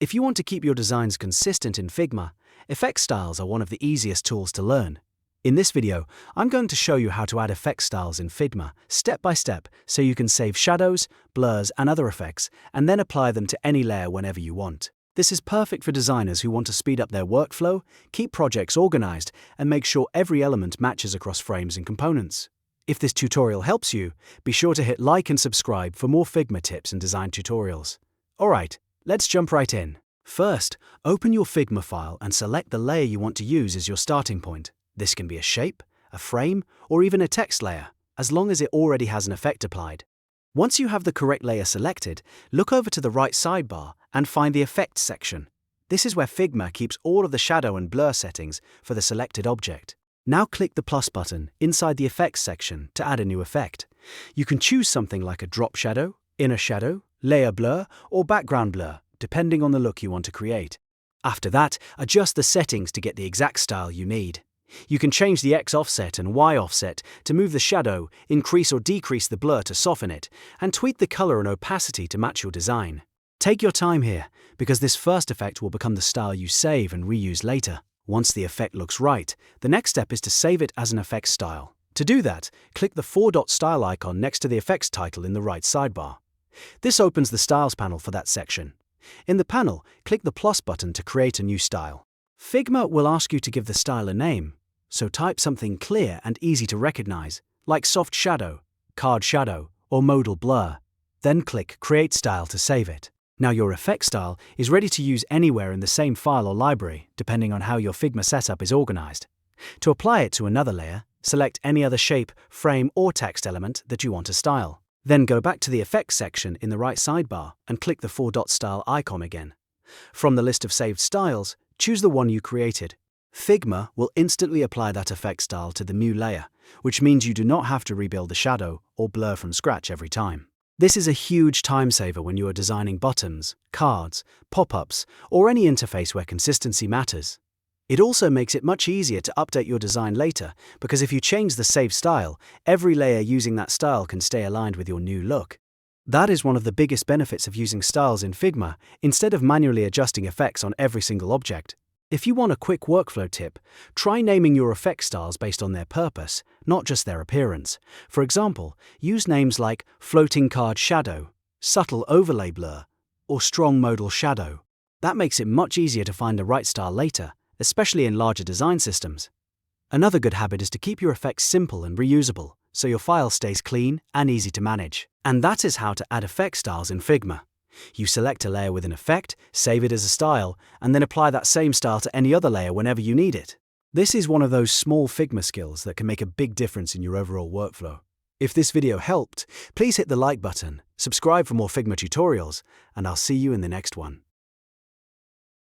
If you want to keep your designs consistent in Figma, effect styles are one of the easiest tools to learn. In this video, I'm going to show you how to add effect styles in Figma step by step so you can save shadows, blurs, and other effects, and then apply them to any layer whenever you want. This is perfect for designers who want to speed up their workflow, keep projects organized, and make sure every element matches across frames and components. If this tutorial helps you, be sure to hit like and subscribe for more Figma tips and design tutorials. Alright, let's jump right in. First, open your Figma file and select the layer you want to use as your starting point. This can be a shape, a frame, or even a text layer, as long as it already has an effect applied. Once you have the correct layer selected, look over to the right sidebar and find the Effects section. This is where Figma keeps all of the shadow and blur settings for the selected object. Now click the plus button inside the Effects section to add a new effect. You can choose something like a drop shadow, inner shadow, layer blur, or background blur, depending on the look you want to create. After that, adjust the settings to get the exact style you need. You can change the X offset and Y offset to move the shadow, increase or decrease the blur to soften it, and tweak the color and opacity to match your design. Take your time here, because this first effect will become the style you save and reuse later. Once the effect looks right, the next step is to save it as an effect style. To do that, click the four-dot style icon next to the effects title in the right sidebar. This opens the Styles panel for that section. In the panel, click the plus button to create a new style. Figma will ask you to give the style a name, so type something clear and easy to recognize, like soft shadow, card shadow, or modal blur. Then click Create Style to save it. Now your effect style is ready to use anywhere in the same file or library, depending on how your Figma setup is organized. To apply it to another layer, select any other shape, frame, or text element that you want to style. Then go back to the Effects section in the right sidebar and click the four-dot style icon again. From the list of saved styles, choose the one you created. Figma will instantly apply that effect style to the new layer, which means you do not have to rebuild the shadow or blur from scratch every time. This is a huge time saver when you are designing buttons, cards, pop-ups, or any interface where consistency matters. It also makes it much easier to update your design later, because if you change the saved style, every layer using that style can stay aligned with your new look. That is one of the biggest benefits of using styles in Figma, instead of manually adjusting effects on every single object. If you want a quick workflow tip, try naming your effect styles based on their purpose, not just their appearance. For example, use names like floating card shadow, subtle overlay blur, or strong modal shadow. That makes it much easier to find the right style later, especially in larger design systems. Another good habit is to keep your effects simple and reusable, so your file stays clean and easy to manage. And that is how to add effect styles in Figma. You select a layer with an effect, save it as a style, and then apply that same style to any other layer whenever you need it. This is one of those small Figma skills that can make a big difference in your overall workflow. If this video helped, please hit the like button, subscribe for more Figma tutorials, and I'll see you in the next one.